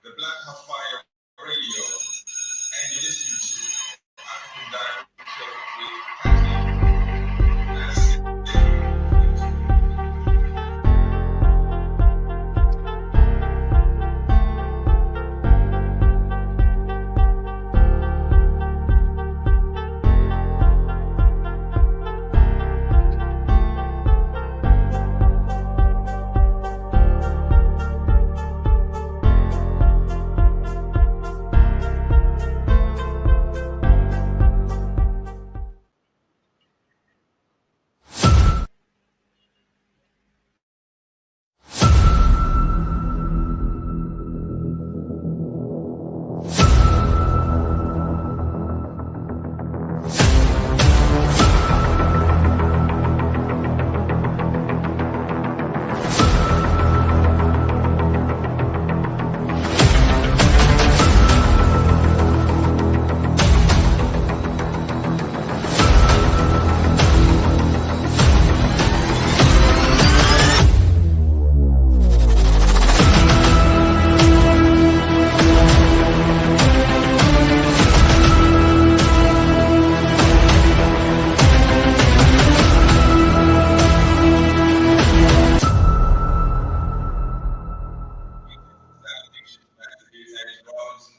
the Black Fire Radio, and you're listening to African Diary Show with Katty. That's it.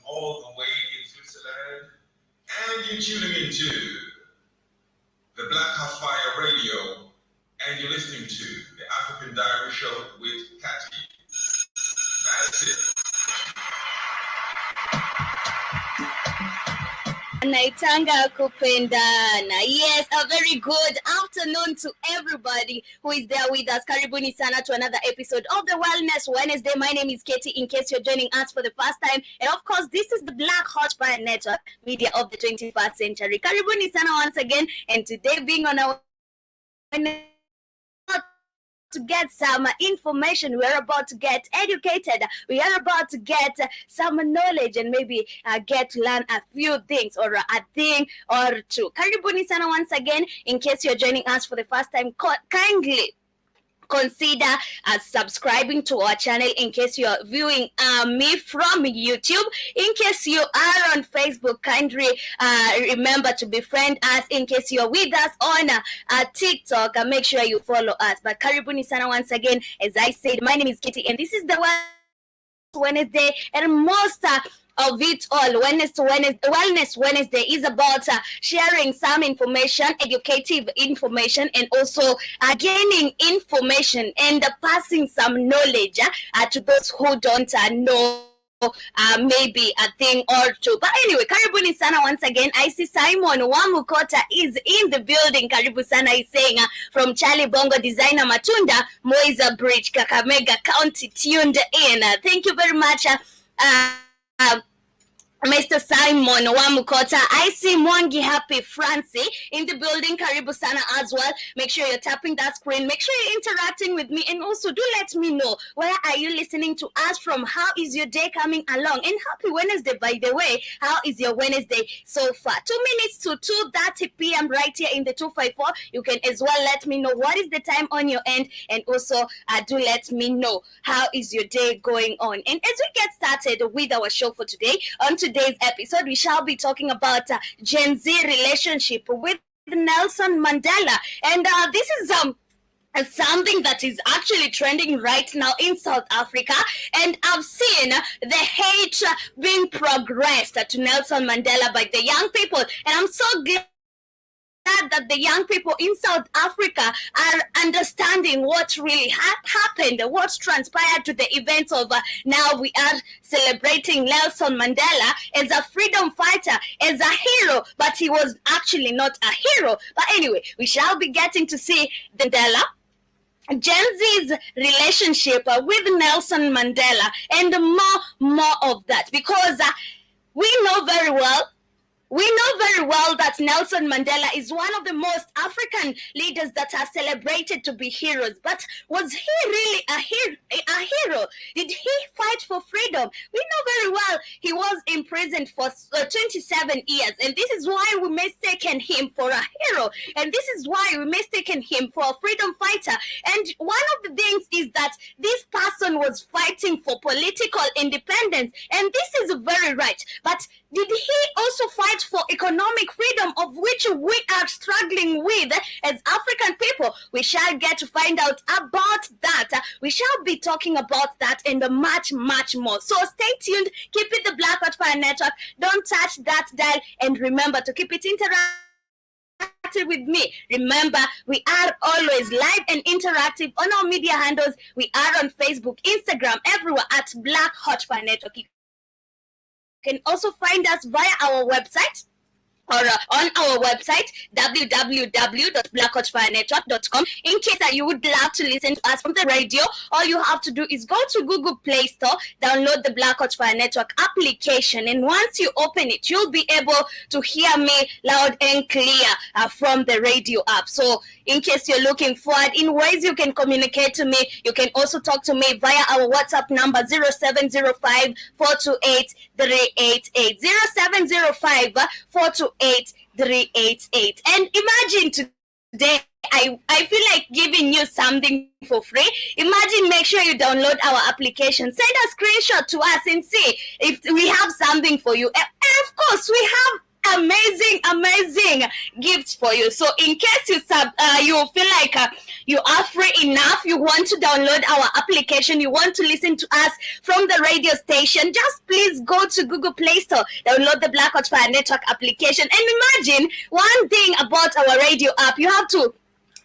All the way in Switzerland, and you're tuning into the Black Fire Radio, and you're listening to the African Diary Show with Katty. That's it. Naitanga kupendana. Yes, a very good afternoon to everybody who is there with us. Karibuni sana to another episode of the Wellness Wednesday. My name is Katty, in case you're joining us for the first time. And of course, this is the Black Hotspot Network, media of the 21st century. Karibuni sana once again. And today being on our to get some information, we are about to get educated, we are about to get some knowledge, and maybe get to learn a few things or a thing or two. Karibuni sana once again. In case you're joining us for the first time, kindly consider subscribing to our channel. In case you're viewing me from YouTube, in case you are on Facebook, kindly remember to befriend us. In case you're with us on TikTok, make sure you follow us. But karibuni sana once again. As I said, my name is Katty, and this is the Wednesday, and most of it all, Wellness Wednesday is about sharing some information, educative information, and also gaining information and passing some knowledge to those who don't know maybe a thing or two. But anyway, karibuni sana once again. I see Simon Wamukota is in the building. Karibu sana is saying from Charlie Bongo Designer Matunda, Moiza Bridge, Kakamega County, tuned in. Thank you very much. Mr. Simon Wamukota. I see Mwangi Happy Francie in the building. Karibu sana as well. Make sure you're tapping that screen. Make sure you're interacting with me. And also do let me know, where are you listening to us from? How is your day coming along? And happy Wednesday, by the way. How is your Wednesday so far? 2 minutes to 2:30 p.m. right here in the 254. You can as well let me know what is the time on your end. And also do let me know how is your day going on. And as we get started with our show for today, on today's episode, we shall be talking about Gen Z relationship with Nelson Mandela. And this is something that is actually trending right now in South Africa, and I've seen the hate being progressed to Nelson Mandela by the young people, and I'm so glad that the young people in South Africa are understanding what really happened, what's transpired to the events of now we are celebrating Nelson Mandela as a freedom fighter, as a hero, but he was actually not a hero. But anyway, we shall be getting to see Mandela, Gen Z's relationship with Nelson Mandela, and more of that, because we know very well We know very well that Nelson Mandela is one of the most African leaders that are celebrated to be heroes. But was he really a hero? Did he fight for freedom? We know very well he was imprisoned for 27 years, and this is why we mistaken him for a hero, and this is why we mistaken him for a freedom fighter. And one of the things is that this person was fighting for political independence, and this is very right. But did he also fight for economic freedom, of which we are struggling with as African people? We shall get to find out about that. We shall be talking about that and much, much more. So stay tuned. Keep it the Black Hot Fire Network. Don't touch that dial, and remember to keep it interactive with me. Remember, we are always live and interactive on our media handles. We are on Facebook, Instagram, everywhere at Black Hot Fire Network. You can also find us via our website or on our website www.blackhotfirenetwork.com. In case that you would love to listen to us from the radio, all you have to do is go to Google Play Store, download the Black Hot Fire Network application, and once you open it, you'll be able to hear me loud and clear from the radio app. So in case you're looking forward in ways you can communicate to me, you can also talk to me via our WhatsApp number 0705 428 388 0705 428 388. And imagine today I feel like giving you something for free. Imagine, make sure you download our application, send a screenshot to us and see if we have something for you. And of course, we have amazing gifts for you. So in case you feel like you are free enough, you want to download our application, you want to listen to us from the radio station, just please go to Google Play Store, download the Black Hot Fire Network application. And imagine one thing about our radio app, you have to,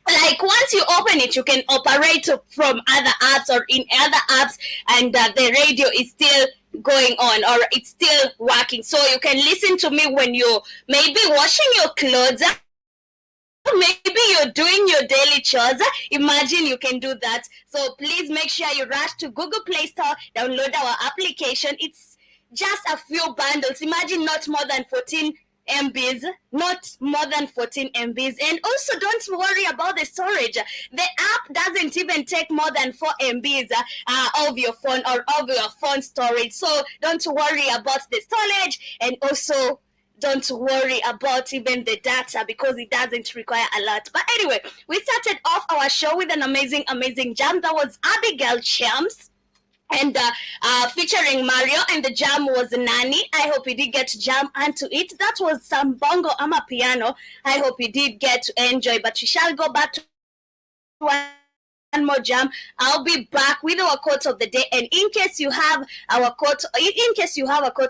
like, once you open it, you can operate from other apps or in other apps, and the radio is still going on, or it's still working. So you can listen to me when you maybe washing your clothes, maybe you're doing your daily chores. Imagine you can do that. So please make sure you rush to Google Play Store, download our application. It's just a few bundles. Imagine not more than 14 MBs, not more than 14 MBs. And also don't worry about the storage. The app doesn't even take more than 4 MBs of your phone or of your phone storage. So don't worry about the storage, and also don't worry about even the data, because it doesn't require a lot. But anyway, we started off our show with an amazing jam. That was Abigail Chams, and featuring Mario, and the jam was Nani. I hope you did get to jam onto it. That was some bongo ama piano. I hope you did get to enjoy, but we shall go back to one more jam. I'll be back with our quote of the day, and in case you have a quote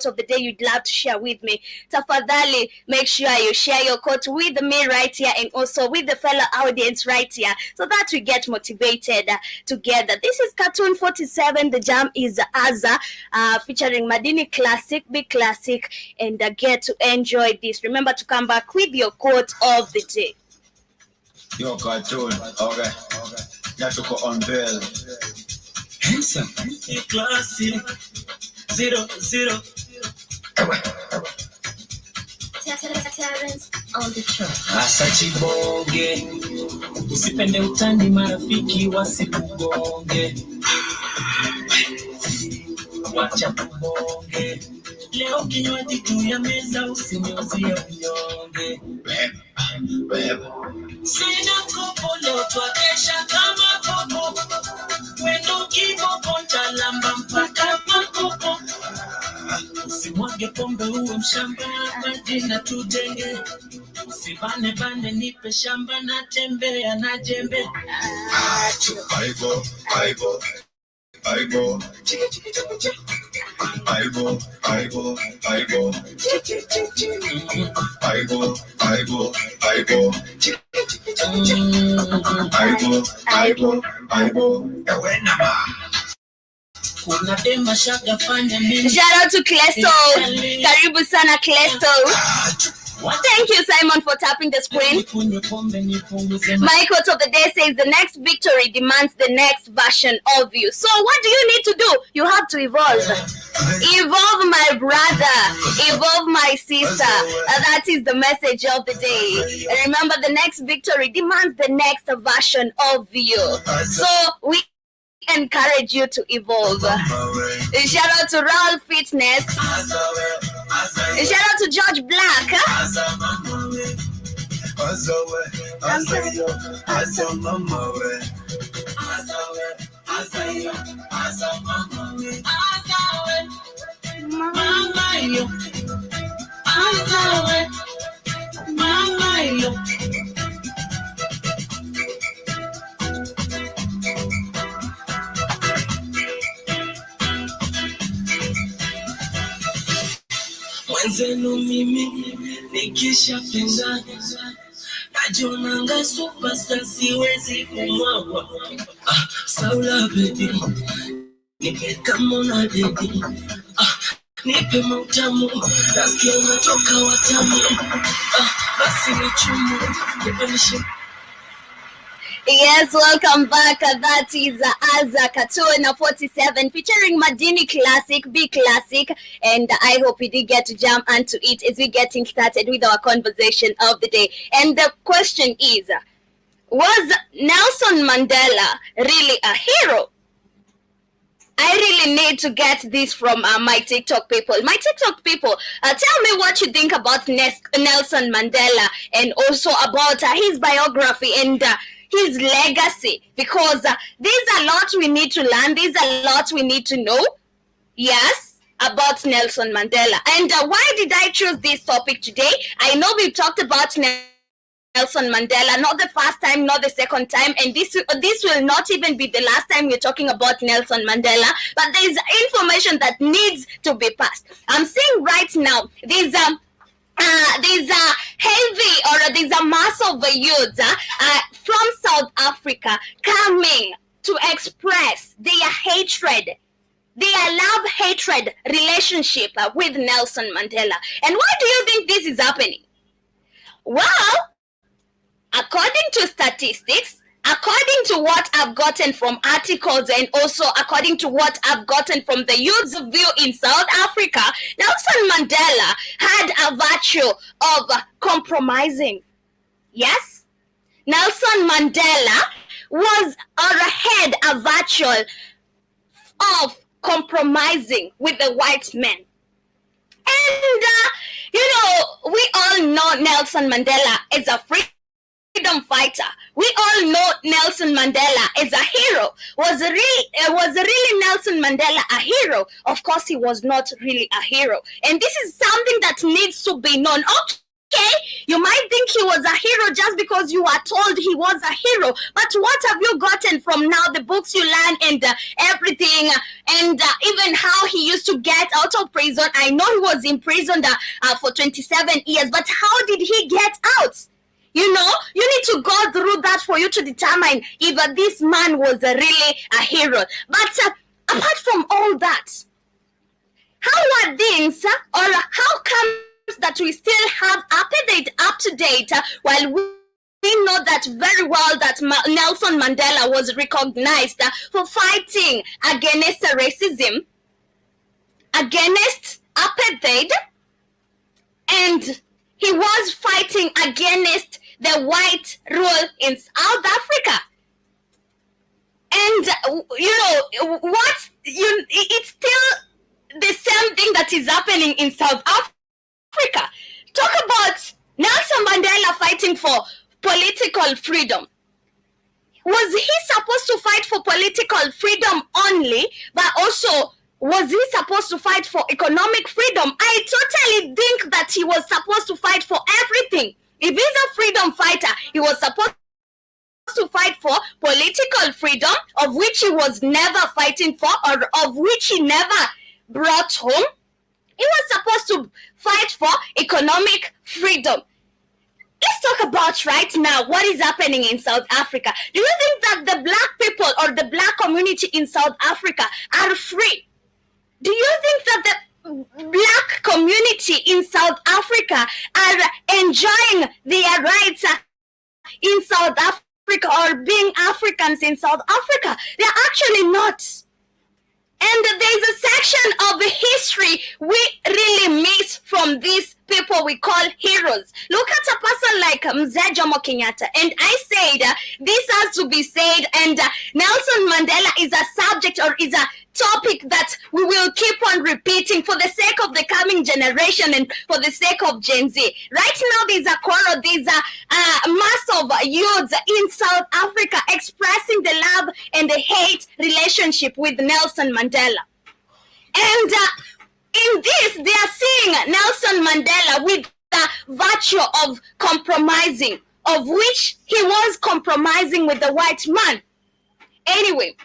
of the day you'd love to share with me, tafadhali make sure you share your quote with me right here, and also with the fellow audience right here, so that we get motivated together. This is Cartoon 47. The jam is Aza, featuring Madini Classic, Big Classic, and get to enjoy this. Remember to come back with your quote of the day. Yo, Cartoon, okay. That to go on bell. Handsome. Classic. 0. On the track. Asachi bonge. Usipende utani, marafiki wasikugonge. Wacha kubonge. Leo kinywaji juu ya meza, usinyozie unyonge. Sina kopo leo twakesha kama kopo. Wendo kiboko ntalamba mpaka makopo. Usimwage pombe uwe mshamba, majina tujenge. Usibane nipe shamba, natembea na jembe. Aibo. Aibo. Shout out to Klesto. Karibu sana Klesto. Thank you, Simon, for tapping the screen. My quote of the day says, the next victory demands the next version of you. So what do you need to do? You have to evolve. Evolve, my brother. Evolve, my sister. That is the message of the day. And remember, the next victory demands the next version of you. So we encourage you to evolve. Shout out to Raul Fitness. Shout out to George Black. Mwenzenu mimi nikishapenda najonanga superstar siwezi kumwaga. Saula baby nipe kama na baby, nipe mautamu nasikia unatoka watamu, basi ni chumu nipanishe. Yes, welcome back. That is Azza Katuna 47 featuring Madini Classic, B Classic, and I hope you did get to jump onto it as we're getting started with our conversation of the day. And the question is, was Nelson Mandela really a hero? I really need to get this from my TikTok people. My TikTok people, tell me what you think about Nelson Mandela and also about his biography and his legacy, because there's a lot we need to learn, there's a lot we need to know, yes, about Nelson Mandela. And why did I choose this topic today? I know we've talked about Nelson Mandela, not the first time, not the second time, and this will not even be the last time we're talking about Nelson Mandela, but there's information that needs to be passed. I'm saying right now, there's a heavy, or there's a mass of youths from South Africa coming to express their hatred, their love-hatred relationship with Nelson Mandela. And why do you think this is happening? Well, according to statistics, according to what I've gotten from articles, and also according to what I've gotten from the youth's view in South Africa, Nelson Mandela had a virtue of compromising. Yes? Nelson Mandela had a virtue of compromising with the white men. And, we all know Nelson Mandela is a freedom fighter. We all know Nelson Mandela is a hero. Was really Nelson Mandela a hero? Of course, he was not really a hero. And this is something that needs to be known. Okay, you might think he was a hero just because you are told he was a hero. But what have you gotten from now the books you learn and everything, and even how he used to get out of prison? I know he was imprisoned for 27 years, but how did he get out? You need to go through that for you to determine if this man was really a hero. But apart from all that, how are things, or how come that we still have apartheid up to date while we know that very well that Nelson Mandela was recognized for fighting against racism, against apartheid, and he was fighting against the white rule in South Africa. And, it's still the same thing that is happening in South Africa. Talk about Nelson Mandela fighting for political freedom. Was he supposed to fight for political freedom only, but also was he supposed to fight for economic freedom? I totally think that he was supposed to fight for everything. If he's a freedom fighter, he was supposed to fight for political freedom, of which he was never fighting for, or of which he never brought home. He was supposed to fight for economic freedom. Let's talk about right now what is happening in South Africa. Do you think that the black people or the black community in South Africa are free? Do you think that the black community in South Africa are enjoying their rights in South Africa or being Africans in South Africa. They're actually not. And there's a section of history we really miss from these people we call heroes. Look at a person like Mzee Jomo Kenyatta. And I said this has to be said. And Nelson Mandela is a subject or is a topic that we will keep on repeating for the sake of the coming generation and for the sake of Gen Z. Right now, there's a quarrel, there's a mass of youths in South Africa expressing the love and the hate relationship with Nelson Mandela. And in this, they are seeing Nelson Mandela with the virtue of compromising, of which he was compromising with the white man. Anyway,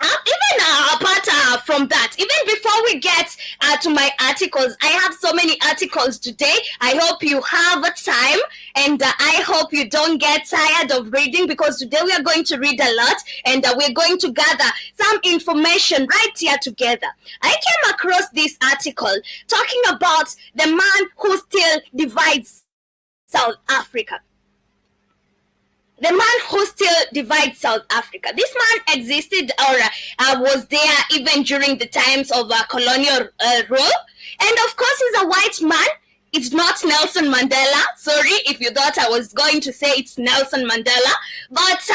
even apart from that, even before we get to my articles, I have so many articles today. I hope you have time, and I hope you don't get tired of reading, because today we are going to read a lot, and we're going to gather some information right here together. I came across this article talking about the man who still divides South Africa. The man who still divides South Africa. This man existed or was there even during the times of colonial rule. And of course, he's a white man. It's not Nelson Mandela. Sorry if you thought I was going to say it's Nelson Mandela. But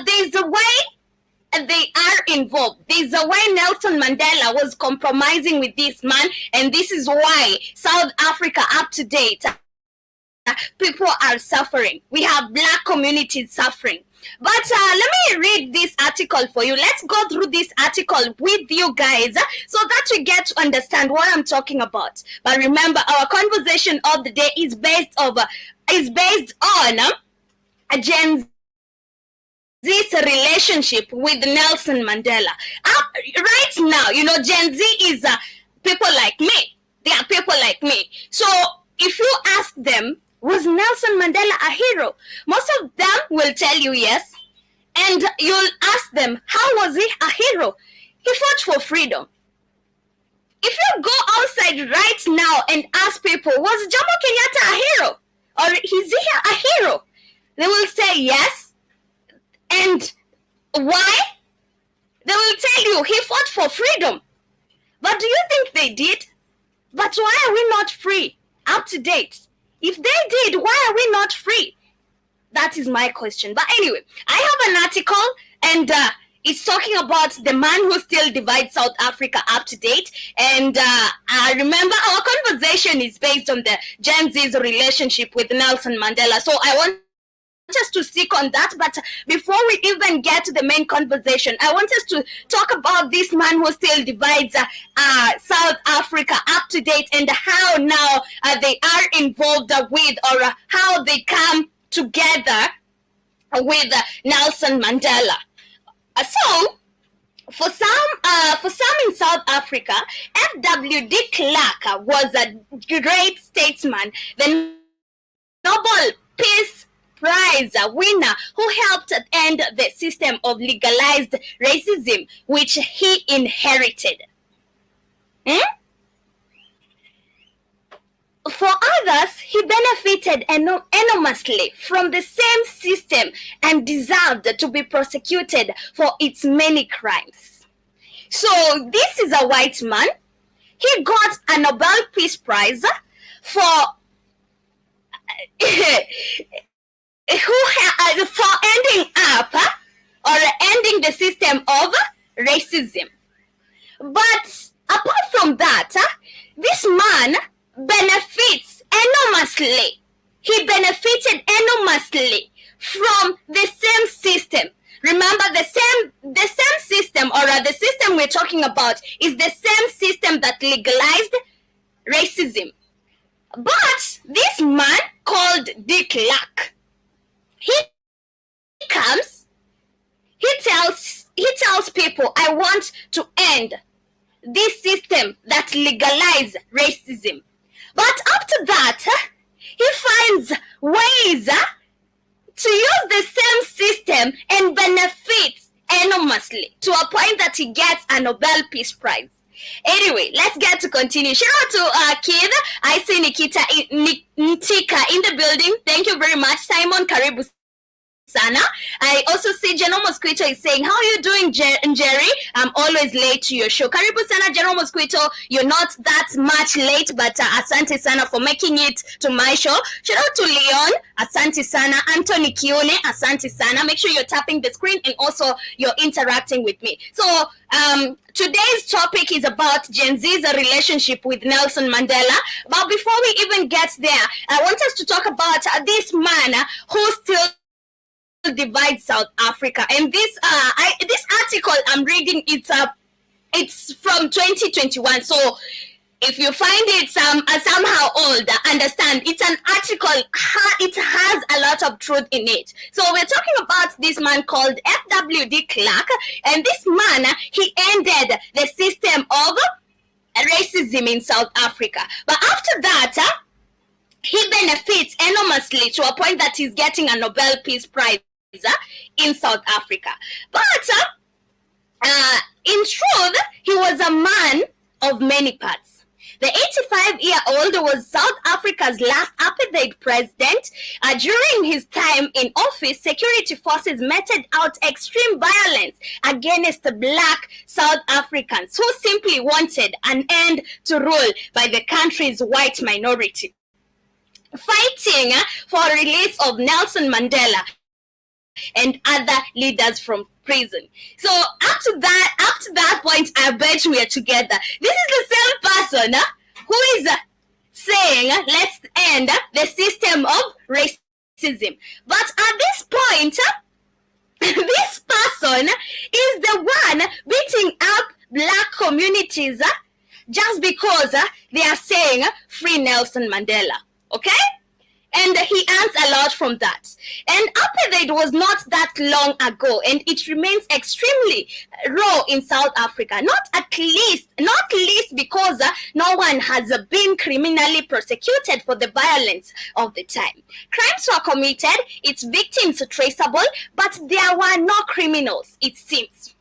there's a way they are involved. There's a way Nelson Mandela was compromising with this man. And this is why South Africa up to date, people are suffering. We have black communities suffering. But let me read this article for you. Let's go through this article with you guys so that we get to understand what I'm talking about. But remember, our conversation of the day is based on Gen Z's relationship with Nelson Mandela. Right now, Gen Z is people like me. They are people like me. So if you ask them, was Nelson Mandela a hero? Most of them will tell you yes. And you'll ask them, how was he a hero? He fought for freedom. If you go outside right now and ask people, was Jomo Kenyatta a hero? Or is he a hero? They will say yes. And why? They will tell you he fought for freedom. But do you think they did? But why are we not free? Up to date. If they did, why are we not free? That is my question. But anyway, I have an article, and it's talking about the man who still divides South Africa up to date. And I remember our conversation is based on the Gen Z's relationship with Nelson Mandela. So I want us to stick on that. But before we even get to the main conversation, I want us to talk about this man who still divides South Africa up to date, and how now they are involved with, or how they come together with Nelson Mandela. So for some in South Africa, F.W. de Klerk was a great statesman, the Nobel Peace Prize winner who helped end the system of legalized racism which he inherited. For others, he benefited enormously from the same system and deserved to be prosecuted for its many crimes. So this is a white man. He got a Nobel Peace Prize for ending up or ending the system of racism. But apart from that, this man benefits enormously. He benefited enormously from the same system. Remember, the same system, or the system we're talking about, is the same system that legalized racism. But this man called de Klerk, he comes, he tells people, I want to end this system that legalizes racism. But after that, he finds ways to use the same system and benefits enormously to a point that he gets a Nobel Peace Prize. Anyway, let's get to continue. Shout out to Kid. I see Ntika in the building. Thank you very much. Simon, karibu sana. I also see General Mosquito is saying, how are you doing, Jerry? I'm always late to your show. Karibu sana, General Mosquito. You're not that much late, but asante sana for making it to my show. Shout out to Leon, asante sana. Anthony Kione, asante sana. Make sure you're tapping the screen and also you're interacting with me. So, today's topic is about Gen Z's relationship with Nelson Mandela. But before we even get there, I want us to talk about this man who still divides South Africa. And this this article I'm reading, it's from 2021. So if you find it somehow old, understand it's an article. It has a lot of truth in it. So we're talking about this man called F.W.D. Clark, and this man, he ended the system of racism in South Africa. But after that, he benefits enormously to a point that he's getting a Nobel Peace Prize in South Africa. But in truth, he was a man of many parts. The 85-year-old was South Africa's last apartheid president. During his time in office, security forces meted out extreme violence against Black South Africans who simply wanted an end to rule by the country's white minority. Fighting for release of Nelson Mandela and other leaders from prison. So up to that point, I bet we are together. This is the same person who is saying let's end the system of racism. But at this point, this person is the one beating up Black communities just because they are saying free Nelson Mandela. Okay? And he earns a lot from that. And apartheid was not that long ago, and it remains extremely raw in South Africa. Not least because no one has been criminally prosecuted for the violence of the time. Crimes were committed, its victims traceable, but there were no criminals, it seems.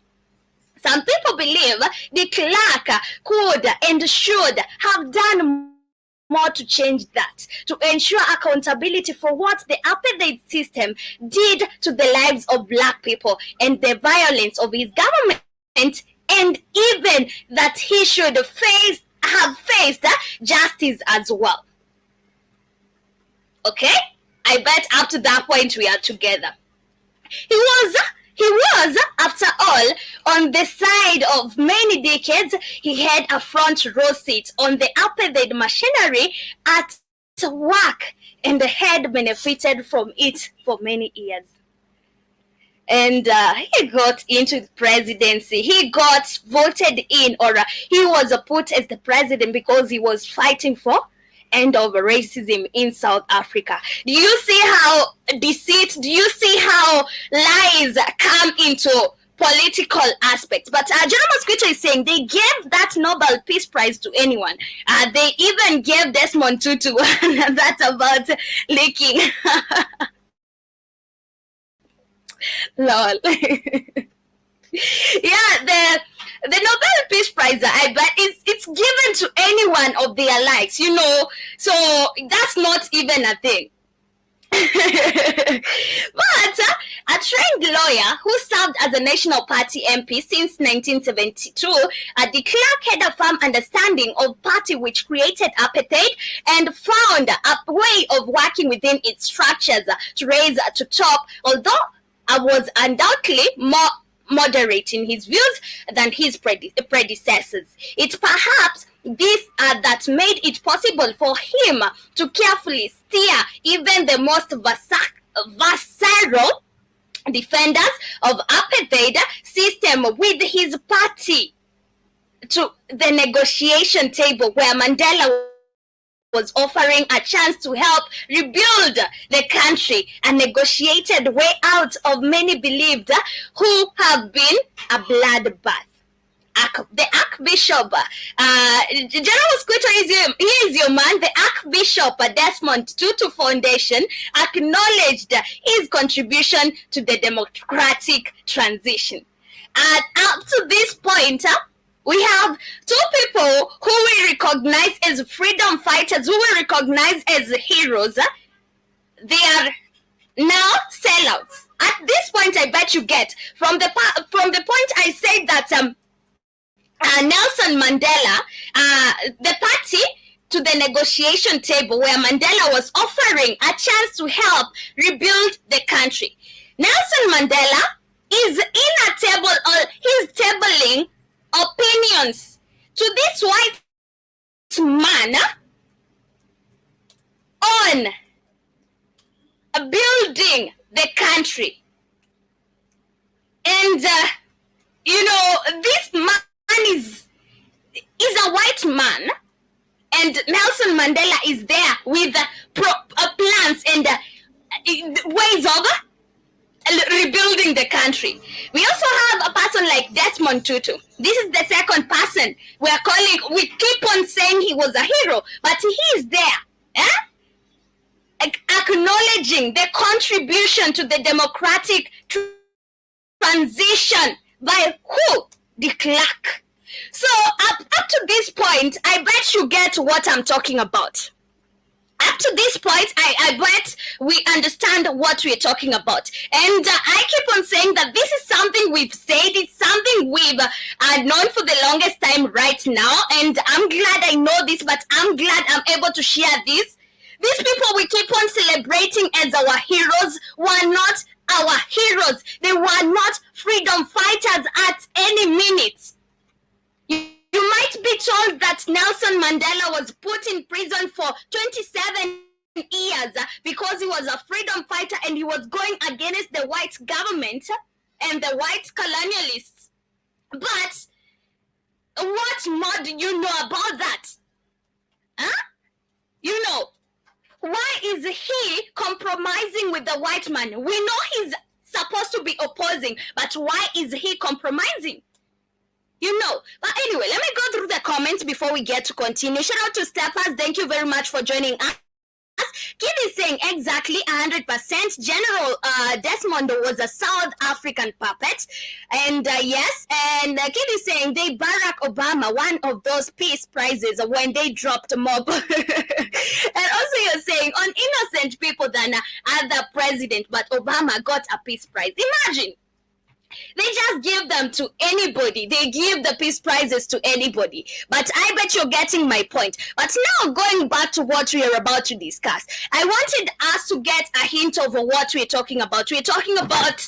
Some people believe the Clark could and should have done more to change that, to ensure accountability for what the apartheid system did to the lives of Black people and the violence of his government, and even that he should have faced justice as well. Okay? I bet up to that point we are together. He was, after all, on the side of many decades. He had a front row seat on the apartheid machinery at work and had benefited from it for many years. And he got into the presidency. He got voted in, or he was put as the president because he was fighting for end of racism in South Africa. Do you see how deceit, do you see how lies come into political aspects? But General Mosquito is saying they gave that Nobel Peace Prize to anyone. They even gave Desmond Tutu that's about leaking. Lol. Yeah, the Nobel Peace Prize, I bet it's given to anyone of their likes, you know, so that's not even a thing. But a trained lawyer who served as a National Party MP since 1972, de Klerk had a firm understanding of party which created apartheid and found a way of working within its structures to raise to top, although I was undoubtedly more moderate in his views than his predecessors. It's perhaps this that made it possible for him to carefully steer even the most visceral defenders of apartheid system with his party to the negotiation table, where Mandela was offering a chance to help rebuild the country, a negotiated way out of many believed who have been a bloodbath. The Archbishop, General Squito is your man. The Archbishop Desmond Tutu Foundation acknowledged his contribution to the democratic transition. And up to this point, We have two people who we recognize as freedom fighters, who we recognize as heroes. They are now sellouts. At this point, I bet you get from the point I said that Nelson Mandela, the party to the negotiation table where Mandela was offering a chance to help rebuild the country. Nelson Mandela is in a table, or he's tabling opinions to this white man on building the country. And this man is a white man, and Nelson Mandela is there with plans and ways of rebuilding the country. We also have a person like Desmond Tutu. This is the second person we keep on saying he was a hero, but he is there, acknowledging the contribution to the democratic transition by who? De Klerk. So up to this point, I bet you get what I'm talking about. Up to this point, I bet we understand what we're talking about. And I keep on saying that this is something we've said, it's something we've known for the longest time right now. And I'm glad I know this, but I'm glad I'm able to share this. These people we keep on celebrating as our heroes were not our heroes. They were not freedom fighters at any minute. You might be told that Nelson Mandela was put in prison for 27 years because he was a freedom fighter and he was going against the white government and the white colonialists. But what more do you know about that? Why is he compromising with the white man? We know he's supposed to be opposing, but why is he compromising? But anyway, let me go through the comments before we get to continue. Shout out to Steppers. Thank you very much for joining us. Kid is saying exactly 100%. General Desmond was a South African puppet. And yes, and Kid is saying they Barack Obama one of those peace prizes when they dropped mob. And also you're saying on innocent people than other president, but Obama got a peace prize. Imagine. They just give them to anybody. They give the peace prizes to anybody. But I bet you're getting my point. But now going back to what we are about to discuss, I wanted us to get a hint of what we're talking about. We're talking about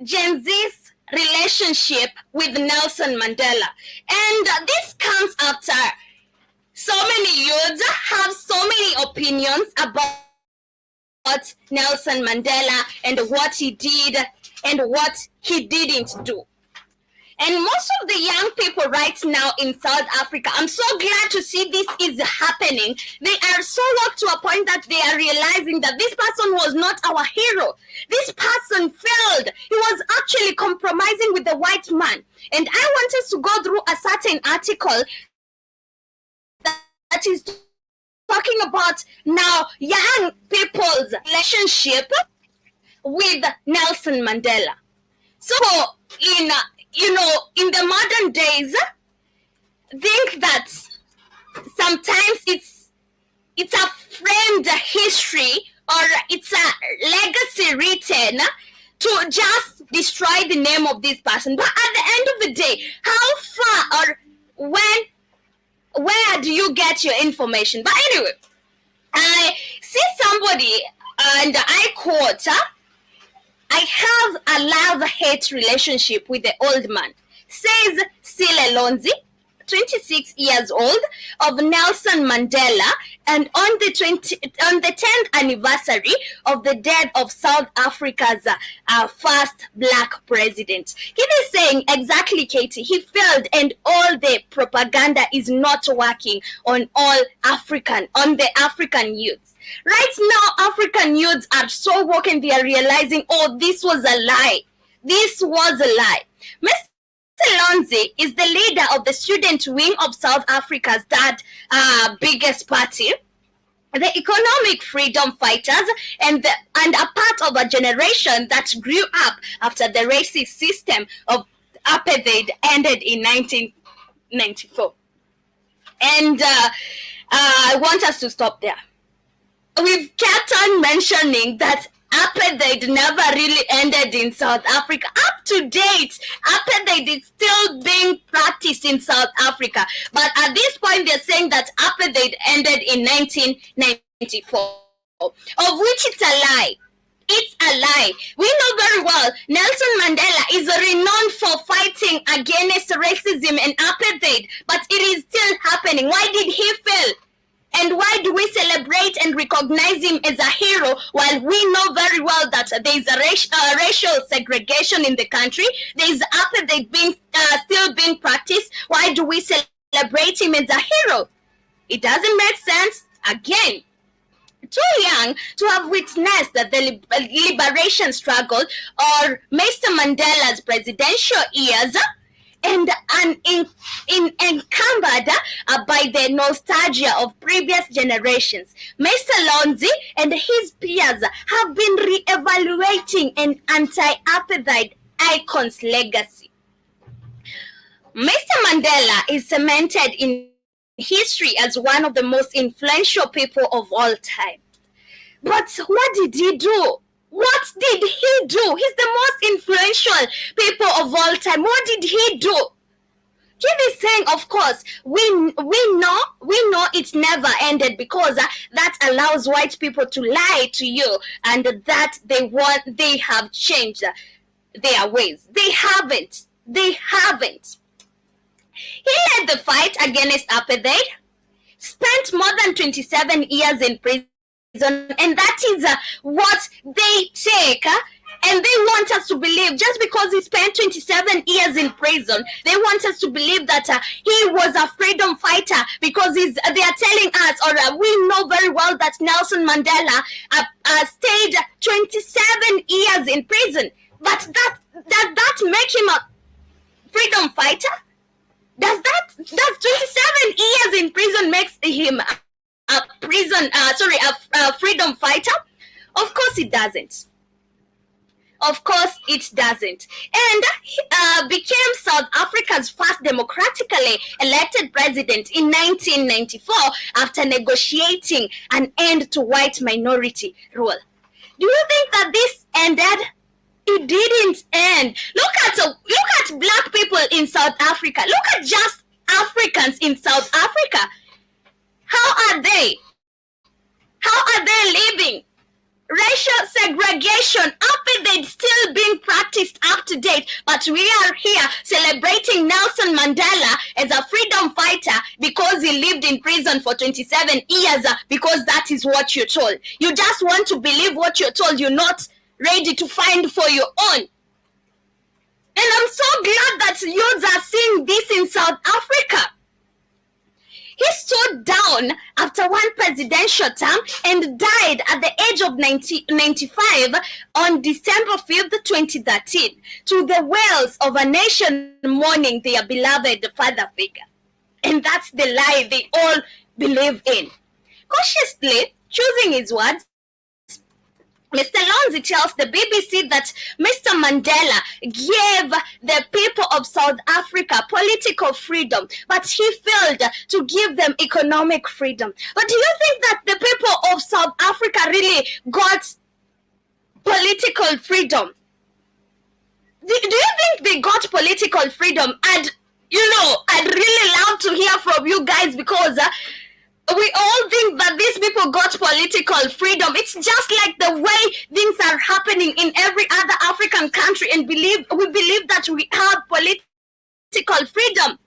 Gen Z's relationship with Nelson Mandela. And this comes after so many youths have so many opinions about Nelson Mandela and what he did and what he didn't do. And most of the young people right now in South Africa, I'm so glad to see this is happening. They are so woke to a point that they are realizing that this person was not our hero. This person failed. He was actually compromising with the white man. And I want us to go through a certain article that is talking about now young people's relationship with Nelson Mandela. So in the modern days, think that sometimes it's a framed history or it's a legacy written to just destroy the name of this person. But at the end of the day, how far or where do you get your information? But anyway, I see somebody and I quote, I have a love-hate relationship with the old man, says Sile Lonzi, 26 years old, of Nelson Mandela, and on the 10th anniversary of the death of South Africa's first black president. He is saying exactly, Katie, he failed and all the propaganda is not working on the African youths. Right now, African youths are so woke and they are realizing, oh, this was a lie. This was a lie. Mr. Lonzi is the leader of the student wing of South Africa's biggest party, the Economic Freedom Fighters, and a part of a generation that grew up after the racist system of apartheid ended in 1994. And I want us to stop there. We've kept on mentioning that apartheid never really ended in South Africa. Up to date, apartheid is still being practiced in South Africa. But at this point, they're saying that apartheid ended in 1994, of which it's a lie. It's a lie. We know very well Nelson Mandela is renowned for fighting against racism and apartheid, but it is still happening. Why did he fail? And why do we celebrate and recognize him as a hero while we know very well that there is a racial segregation in the country? There is apartheid still being practiced. Why do we celebrate him as a hero? It doesn't make sense. Again, too young to have witnessed the liberation struggle or Mr. Mandela's presidential years, and encumbered by the nostalgia of previous generations. Mr. Lonzi and his peers have been re-evaluating an anti-apartheid icon's legacy. Mr. Mandela is cemented in history as one of the most influential people of all time. But what did he do? What did he do? He's the most influential people of all time. What did he do? He is saying, of course, we know it never ended, because that allows white people to lie to you, and that they have changed their ways. They haven't. He led the fight against apartheid, spent more than 27 years in prison, and that is what they take, and they want us to believe, just because he spent 27 years in prison, they want us to believe that he was a freedom fighter, because they are telling us, or we know very well that Nelson Mandela stayed 27 years in prison. But does that make him a freedom fighter? Does 27 years in prison makes him a freedom fighter? Of course it doesn't. And became South Africa's first democratically elected president in 1994 after negotiating an end to white minority rule. Do you think that this ended? It didn't end. Look at black people in South Africa. Look at just Africans in South Africa. How are they living? Racial segregation, apartheid still being practiced up to date, but we are here celebrating Nelson Mandela as a freedom fighter because he lived in prison for 27 years, because that is what you're told. You just want to believe what you're told. You're not ready to find for your own. And I'm so glad that youths are seeing this in South Africa. He stood down after one presidential term and died at the age of 95 on December 5th, 2013, to the wails of a nation mourning their beloved father figure. And that's the lie they all believe in. Cautiously choosing his words, Mr. Lonzi tells the BBC that Mr. Mandela gave the people of South Africa political freedom, but he failed to give them economic freedom. But do you think that the people of South Africa really got political freedom? Do you think they got political freedom? And, I'd really love to hear from you guys, because we all think that these people got political freedom. It's just like the way things are happening in every other African country, and we believe that we have political freedom.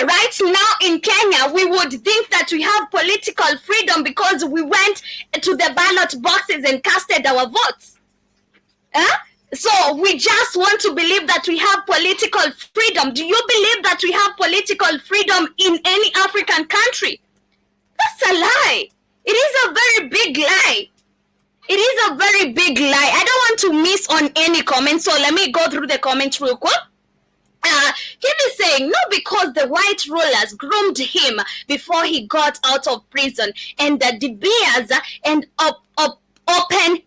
Right now in Kenya, we would think that we have political freedom because we went to the ballot boxes and casted our votes. So we just want to believe that we have political freedom. Do you believe that we have political freedom in any African country? That's a lie. It is a very big lie. I don't want to miss on any comments, so let me go through the comments real quick. He is saying, no, because the white rulers groomed him before he got out of prison, and the De Beers and open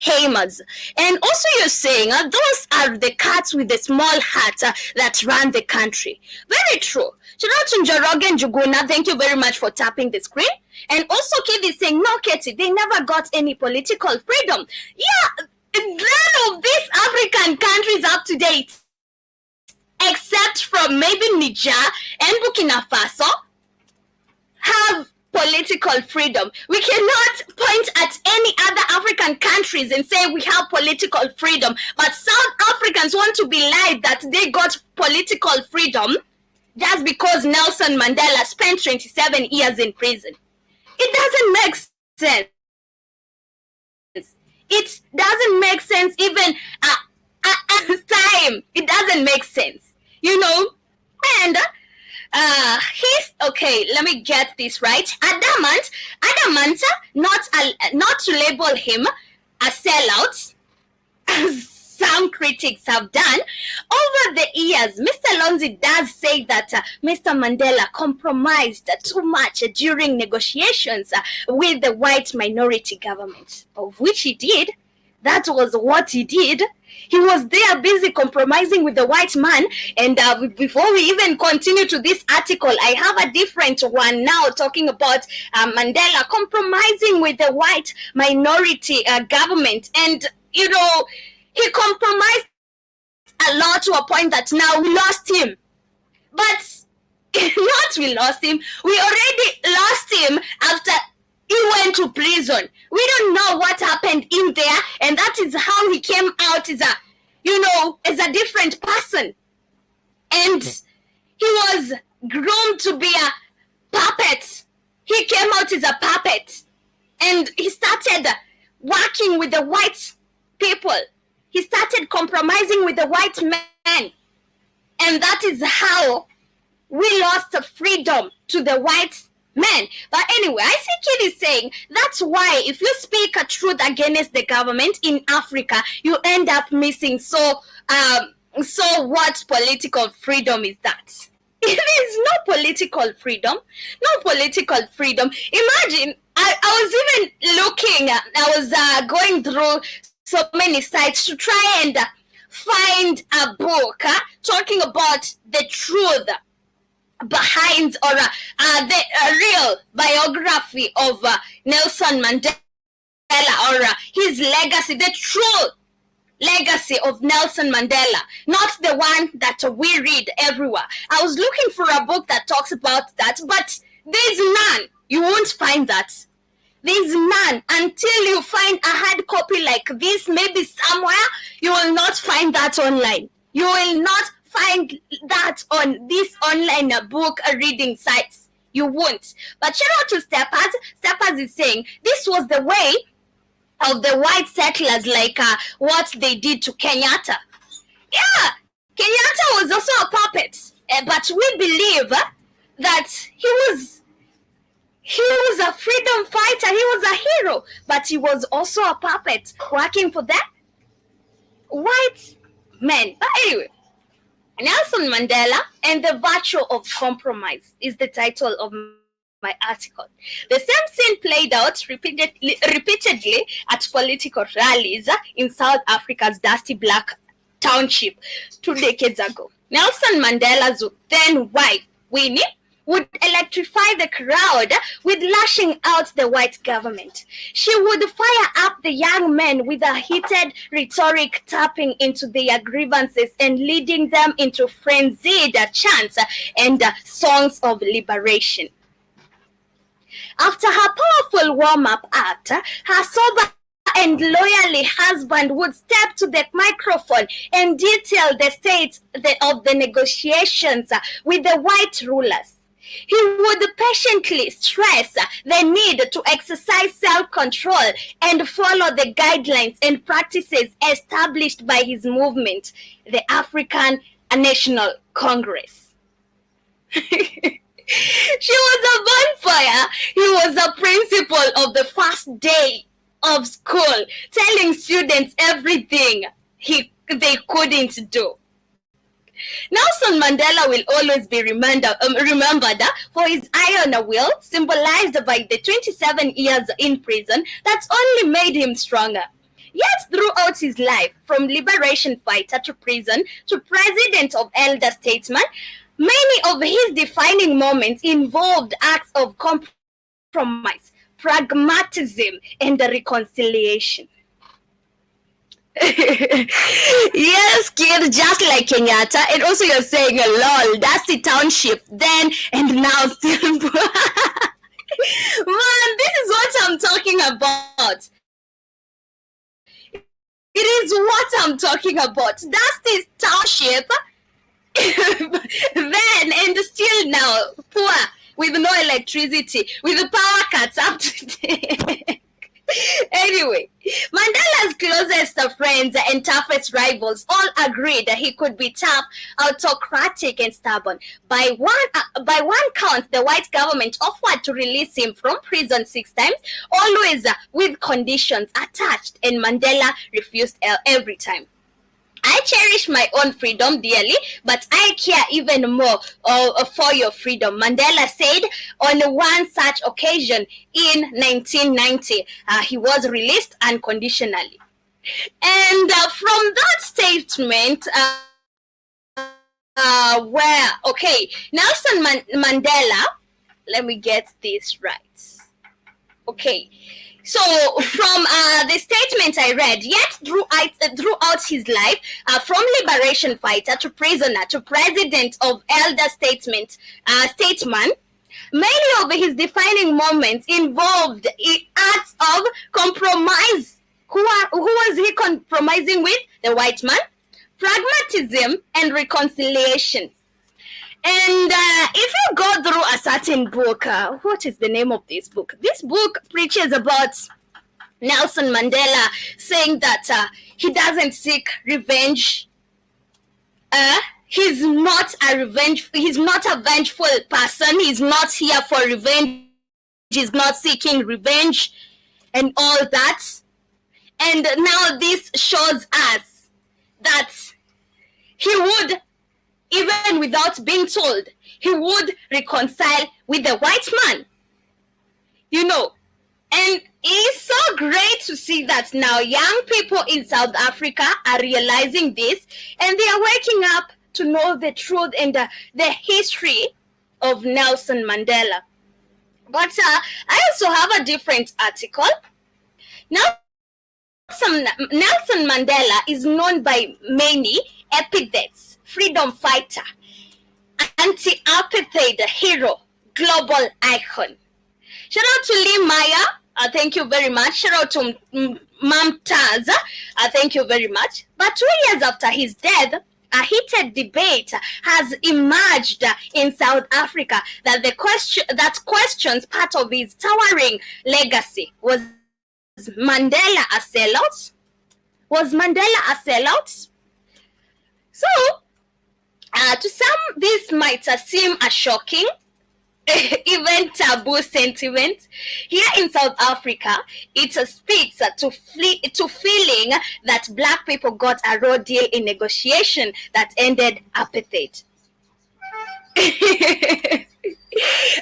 Hamas. And also you're saying those are the cats with the small hats that run the country. Very true. Shout out to Njoroge and Juguna. Thank you very much for tapping the screen. And also Kid is saying, no, Katty, they never got any political freedom. Yeah, none of these African countries up to date, except from maybe Niger and Burkina Faso, have political freedom. We cannot point at any other African countries and say we have political freedom, but South Africans want to be lied that they got political freedom just because Nelson Mandela spent 27 years in prison. It doesn't make sense. It doesn't make sense even at this time. It doesn't make sense, you know. And he's okay. Let me get this right. Adamant, not to label him a sellout, as some critics have done over the years. Mr. Lonzi does say that Mr. Mandela compromised too much during negotiations with the white minority government, of which he did. That was what he did. He was there busy compromising with the white man. And before we even continue to this article, I have a different one now talking about Mandela compromising with the white minority government. And, you know, he compromised a lot to a point that now we lost him. But not we lost him. We already lost him after he went to prison. We don't know what happened in there, and that is how he came out as a different person. And he was groomed to be a puppet. He came out as a puppet, and he started working with the white people. He started compromising with the white men, and that is how we lost freedom to the white men. But anyway, I see Kid is saying that's why if you speak a truth against the government in Africa, you end up missing. So what political freedom is that? It is no political freedom. No political freedom. Imagine, I was even looking, I was going through so many sites to try and find a book talking about the truth behind or the real biography of Nelson Mandela or his legacy, the true legacy of Nelson Mandela, not the one that we read everywhere. I was looking for a book that talks about that, but there's none. You won't find that. There's none until you find a hard copy like this, maybe somewhere. You will not find that online. You will not find that on these online book reading sites. You won't. But shout out to Steppers. Steppers is saying this was the way of the white settlers, like what they did to Kenyatta. Yeah, Kenyatta was also a puppet, but we believe that he was a freedom fighter. He was a hero, but he was also a puppet working for the white men. But anyway, Nelson Mandela and the Virtue of Compromise is the title of my article. The same scene played out repeatedly at political rallies in South Africa's Dusty Black Township 2 decades ago. Nelson Mandela's then wife, Winnie, would electrify the crowd with lashing out the white government. She would fire up the young men with a heated rhetoric, tapping into their grievances and leading them into frenzied chants and songs of liberation. After her powerful warm-up act, her sober and loyally husband would step to the microphone and detail the state of the negotiations with the white rulers. He would patiently stress the need to exercise self-control and follow the guidelines and practices established by his movement, the African National Congress. She was a bonfire. He was a principal of the first day of school, telling students everything they couldn't do. Nelson Mandela will always be remembered for his iron will, symbolized by the 27 years in prison that only made him stronger. Yet throughout his life, from liberation fighter to prison to president of elder statesman, many of his defining moments involved acts of compromise, pragmatism, and reconciliation. Yes, kid, just like Kenyatta. And also, you're saying, lol, that's the township then and now still. Man, this is what I'm talking about. It is what I'm talking about. That's the township then and still now, poor, with no electricity, with the power cuts up to date. Anyway, Mandela's closest friends and toughest rivals all agreed that he could be tough, autocratic, and stubborn. By one count, the white government offered to release him from prison 6 times, always with conditions attached, and Mandela refused every time. I cherish my own freedom dearly, but I care even more for your freedom, Mandela said on one such occasion in 1990. He was released unconditionally. And from that statement, Nelson Mandela, let me get this right. Okay. So from the statement I read, yet throughout his life, from liberation fighter to prisoner to president of elder statesman, many of his defining moments involved acts of compromise. Who was he compromising with? The white man, pragmatism, and reconciliation. And if you go through a certain book, what is the name of this book? This book preaches about Nelson Mandela saying that he doesn't seek revenge. He's not a vengeful person. He's not here for revenge. He's not seeking revenge and all that. And now this shows us that he would, even without being told, he would reconcile with the white man. And it's so great to see that now young people in South Africa are realizing this, and they are waking up to know the truth and the history of Nelson Mandela. But I also have a different article. Nelson Mandela is known by many epithets: freedom fighter, anti-apartheid hero, global icon. Shout out to Lee Maya, thank you very much. Shout out to Mamtaz, thank you very much. But 2 years after his death, a heated debate has emerged in South Africa that questions part of his towering legacy. Was Mandela a sellout? So, to some, this might seem a shocking, even taboo sentiment. Here in South Africa, it speaks to feeling that Black people got a raw deal in negotiation that ended apartheid.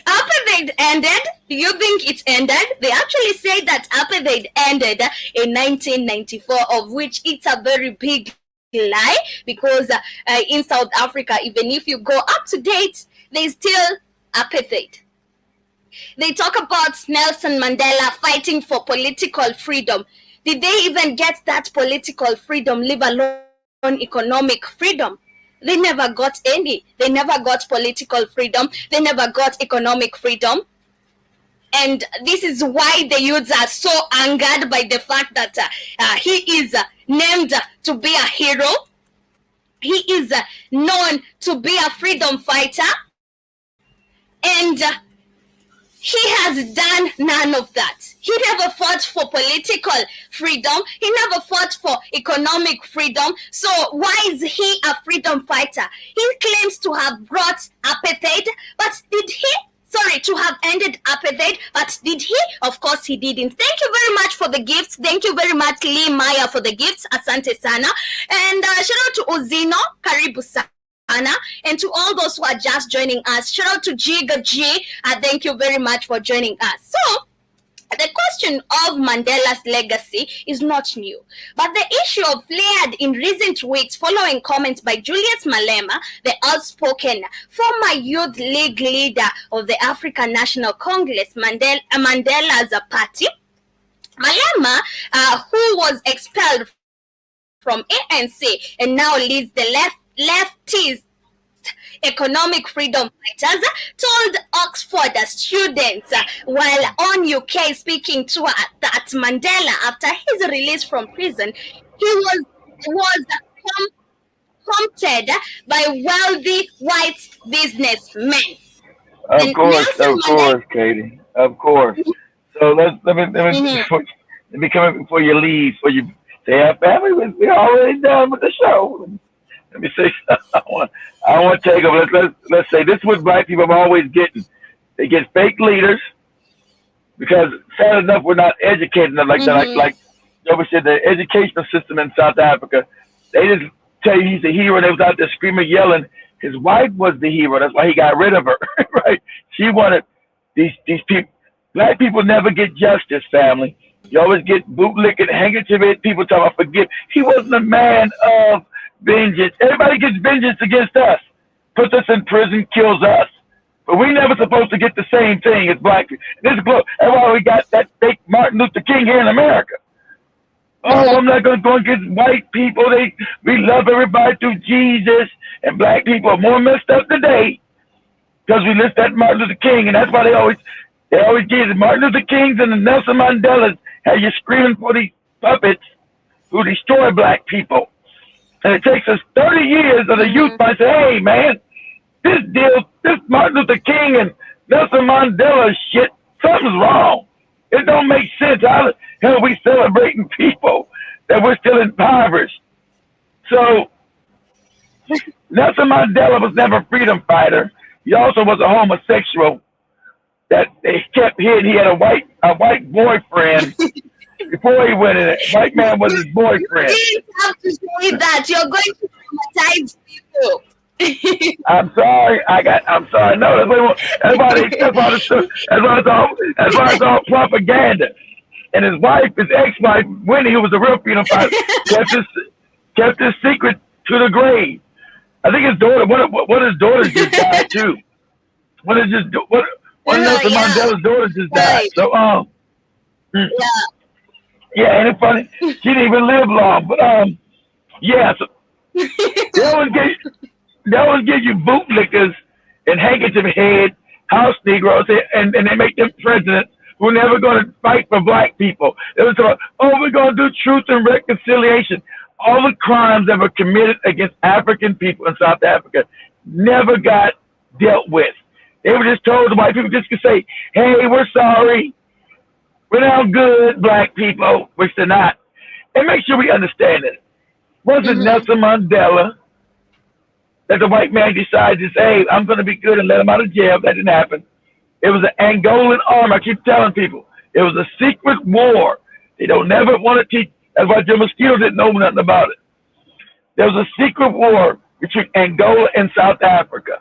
Apartheid ended. Do you think it ended? They actually say that apartheid ended in 1994, of which it's a very big lie, because in South Africa, even if you go up to date, there's still apartheid. They talk about Nelson Mandela fighting for political freedom. Did they even get that political freedom, leave alone economic freedom? They never got any. They never got political freedom. They never got economic freedom. And this is why the youths are so angered by the fact that he is named to be a hero. He is known to be a freedom fighter. And he has done none of that. He never fought for political freedom. He never fought for economic freedom. So why is he a freedom fighter? He claims to have brought apartheid, but did he? Sorry, to have ended apartheid, but did he? Of course he didn't. Thank you very much for the gifts. Thank you very much, Lee Maya, for the gifts. Asante sana. And shout out to Ozino, Karibu sana. And to all those who are just joining us, shout out to Giga G. Thank you very much for joining us. So The question of Mandela's legacy is not new, but the issue of flared in recent weeks following comments by Julius Malema, the outspoken former youth league leader of the African National Congress, Mandela's party. Malema, who was expelled from ANC and now leads the leftist economic freedom fighters, told Oxford students while on UK speaking tour that Mandela, after his release from prison, he was prompted by wealthy white businessmen. Of course, Katie. Of course. So let me come in before you leave. Before you say, our family, we're already done with the show. Let me say, I want to take over. Let's say this is what black people are always getting. They get fake leaders because, sad enough, we're not educated enough like that. Like Joe said, the educational system in South Africa, they just tell you he's a hero, and they was out there screaming, yelling. His wife was the hero. That's why he got rid of her, right? She wanted these people. Black people never get justice, family. You always get bootlicking, handkerchief people talking about forgive. He wasn't a man of vengeance. Everybody gets vengeance against us, puts us in prison, kills us. But we never supposed to get the same thing as black people. That's why we got that fake Martin Luther King here in America. Oh, I'm not going to go against white people. We love everybody through Jesus. And black people are more messed up today because we list that Martin Luther King. And that's why they always give the Martin Luther Kings and the Nelson Mandelas have you screaming for these puppets who destroy black people. And it takes us 30 years of the youth by say, hey, man, this Martin Luther King and Nelson Mandela shit, something's wrong. It don't make sense. How the hell are we celebrating people that we're still impoverished? So Nelson Mandela was never a freedom fighter. He also was a homosexual that they kept hidden. He had a white boyfriend before he went in it. White man was his boyfriend. You have to say that. You're going to traumatize people. I'm sorry. I'm sorry. No, that's why it's all propaganda. And his wife, his ex-wife, Winnie, who was a real freedom fighter, kept his secret to the grave. I think his daughter. What his daughter just died too. One of Nelson Mandela's daughters just died. So yeah, ain't it funny? She didn't even live long, but yeah. So they always give you bootlickers and handkerchief head house Negroes, and they make them presidents who are never going to fight for black people. They was talking, we're going to do truth and reconciliation. All the crimes that were committed against African people in South Africa never got dealt with. They were just told the white people just could say, hey, we're sorry. We're now good, black people, which they're not. And make sure we understand it. Wasn't Nelson Mandela that the white man decided to say, hey, I'm going to be good and let him out of jail? That didn't happen. It was an Angolan army. I keep telling people. It was a secret war. They don't never want to teach. That's why Jim Mosquito didn't know nothing about it. There was a secret war between Angola and South Africa.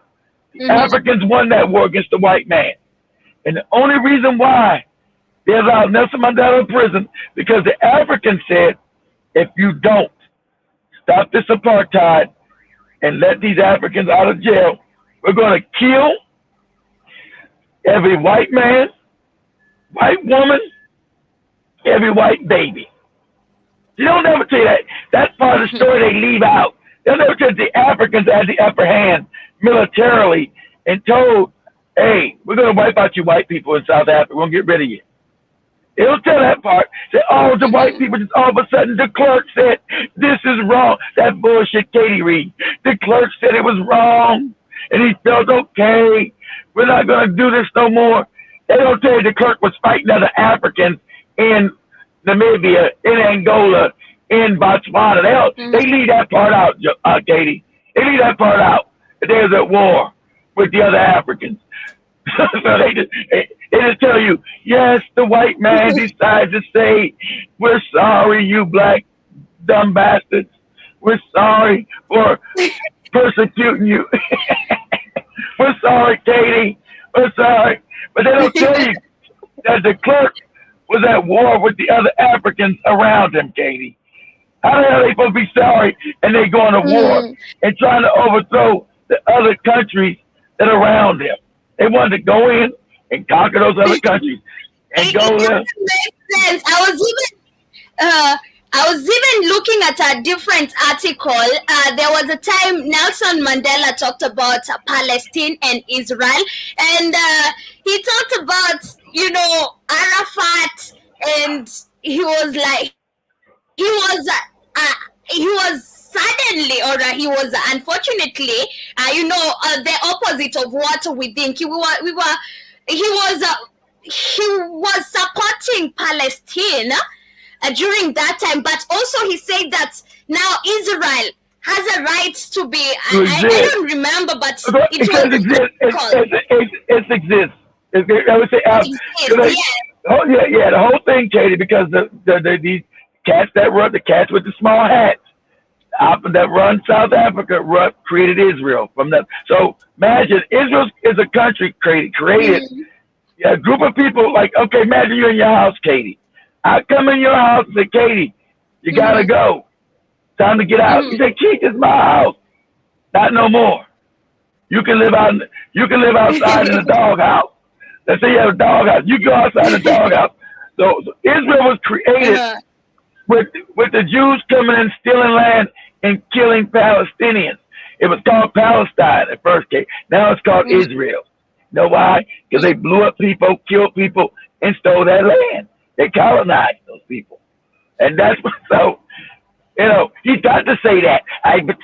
The Africans won that war against the white man. And the only reason why they allowed Nelson Mandela in prison, because the Africans said, if you don't stop this apartheid and let these Africans out of jail, we're going to kill every white man, white woman, every white baby. They don't ever tell you that. That's part of the story they leave out. They'll never tell you the Africans had the upper hand militarily and told, hey, we're going to wipe out you white people in South Africa. We're going to get rid of you. They don't tell that part. Say, the white people just all of a sudden, the clerk said, this is wrong. That bullshit Katie Reed. The clerk said it was wrong. And he felt, okay, we're not going to do this no more. They don't tell you the clerk was fighting other Africans in Namibia, in Angola, in Botswana. They leave that part out, Katie. They leave that part out. There's at war with the other Africans. So they just tell you, yes, the white man decides to say, we're sorry, you black dumb bastards. We're sorry for persecuting you. We're sorry, Katie. We're sorry. But they don't tell you that the clerk was at war with the other Africans around him, Katie. How the hell are they supposed to be sorry and they going to war and trying to overthrow the other countries that are around him? They wanted to go in and conquer those other countries and go there. Makes sense. I was even looking at a different article. There was a time Nelson Mandela talked about Palestine and Israel, and he talked about, Arafat, and he was suddenly, or he was unfortunately, the opposite of what we think. He was supporting Palestine during that time, but also he said that now Israel has a right to be. I don't remember, but it exists. I would say, the whole thing, Katie, because these cats the cats with the small hats that run South Africa created Israel from them. So imagine Israel is a country created. A group of people okay, imagine you're in your house, Katie. I come in your house and say, Katie, you gotta go. Time to get out. You say, Keith, this is my house. Not no more. You can live outside in a dog house. Let's say you have a dog house. You go outside the dog house. So Israel was created with the Jews coming and stealing land and killing Palestinians. It was called Palestine at first, Kate. Now it's called Israel. You know why? Because they blew up people, killed people, and stole that land. They colonized those people. And that's so, he's got to say that.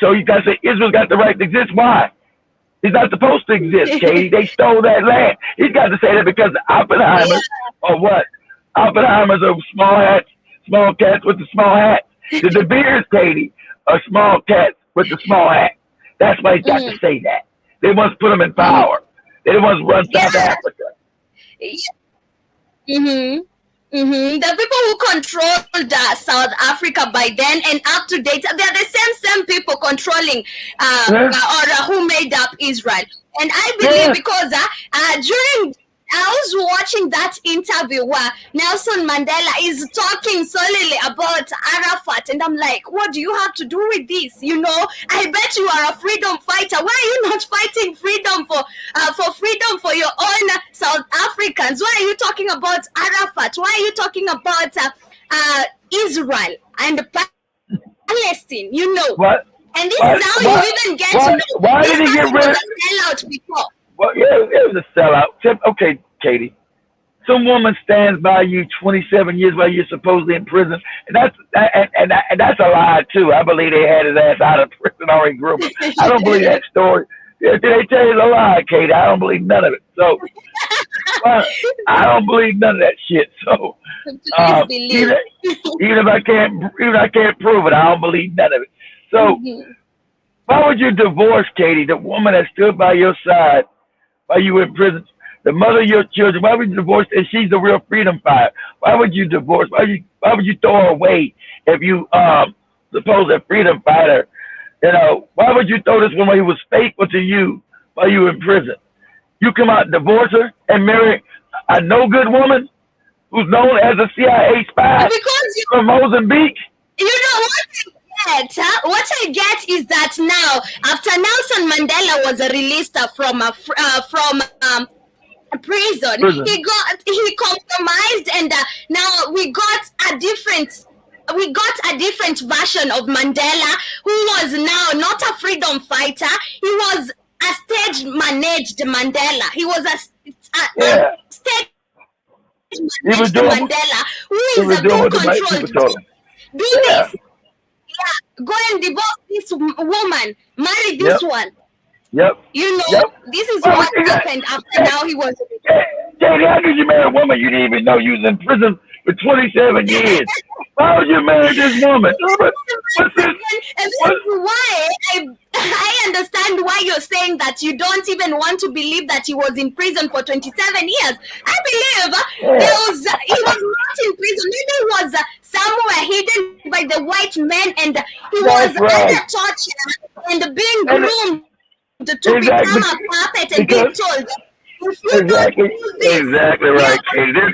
So he's got to say Israel's got the right to exist. Why? He's not supposed to exist, Katie. They stole that land. He's got to say that because the Oppenheimers or what? Oppenheimers are small cats with the small hats. The De Beers, Katie, are small cats with the small hat. That's why he's got to say that. They want to put them in power. They want to run South Africa. The people who controlled South Africa by then and up to date, they're the same people controlling or who made up Israel. And I believe because I was watching that interview where Nelson Mandela is talking solely about Arafat, and I'm like, what do you have to do with this? I bet you are a freedom fighter. Why are you not fighting freedom for your own South Africans? Why are you talking about Arafat? Why are you talking about Israel and Palestine? What? And this is how you even get to know. Why did he get rid of sellout before? Well, it was a sellout. Okay, Katie. Some woman stands by you 27 years while you're supposedly in prison, and that's a lie too. I believe they had his ass out of prison already grooming. I don't believe that story. Did they tell you the lie, Katie? I don't believe none of it. So I don't believe none of that shit. So even if I can't prove it, I don't believe none of it. So why would you divorce, Katie, the woman that stood by your side while you were in prison, the mother of your children? Why would you divorce? And she's the real freedom fighter. Why would you divorce? Why would you throw her away if you suppose a freedom fighter? Why would you throw this woman who was faithful to you while you were in prison? You come out and divorce her and marry a no good woman who's known as a CIA spy from Mozambique? What I get is that now, after Nelson Mandela was released from prison, he compromised, and now we got a different version of Mandela, who was now not a freedom fighter. He was a stage managed Mandela. He was a stage managed Mandela, who is a good control. Do this. Go and divorce this woman, marry this one. This is what happened after now he was. Katie, how could you marry a woman you didn't even know you was in prison for 27 years? Why would you marry this woman? And this is why I understand why you're saying that you don't even want to believe that he was in prison for 27 years. I believe he was not in prison. Maybe he was somewhere hidden by the white men, and he was under torture and being groomed to become a puppet and being told, if you don't do this, exactly right, Katie.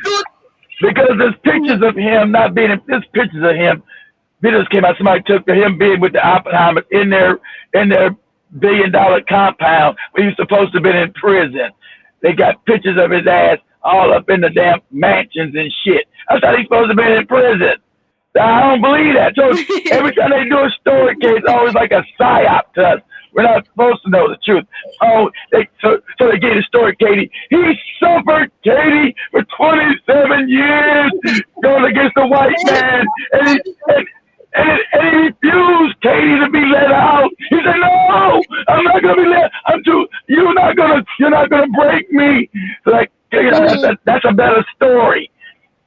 because there's pictures of him not being. There's pictures of him. Videos came out. Somebody took him being with the Oppenheimer in their $1 billion compound where he was supposed to have been in prison. They got pictures of his ass all up in the damn mansions and shit. I thought he's supposed to have been in prison. I don't believe that. So every time they do a story case, it's always like a psyop to us. We're not supposed to know the truth. So they gave the story, Katie. He suffered, Katie, for 27 years going against the white man, and he refused, Katie, to be let out. He said, "No, I'm not gonna be let. You're not gonna break me." So like, that's a better story.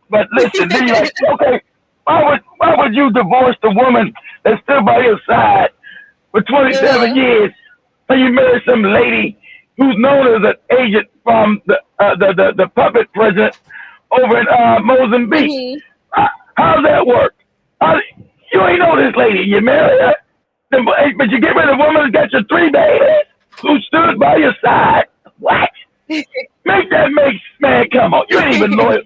But listen, then you're like, okay, why would you divorce the woman that stood by your side for 27 years, and you marry some lady who's known as an agent from the puppet president over in Mozambique? How's that work? You ain't know this lady. You marry her, but you get rid of the woman who got your 3 babies, who stood by your side. What? Man, come on. You ain't even loyal.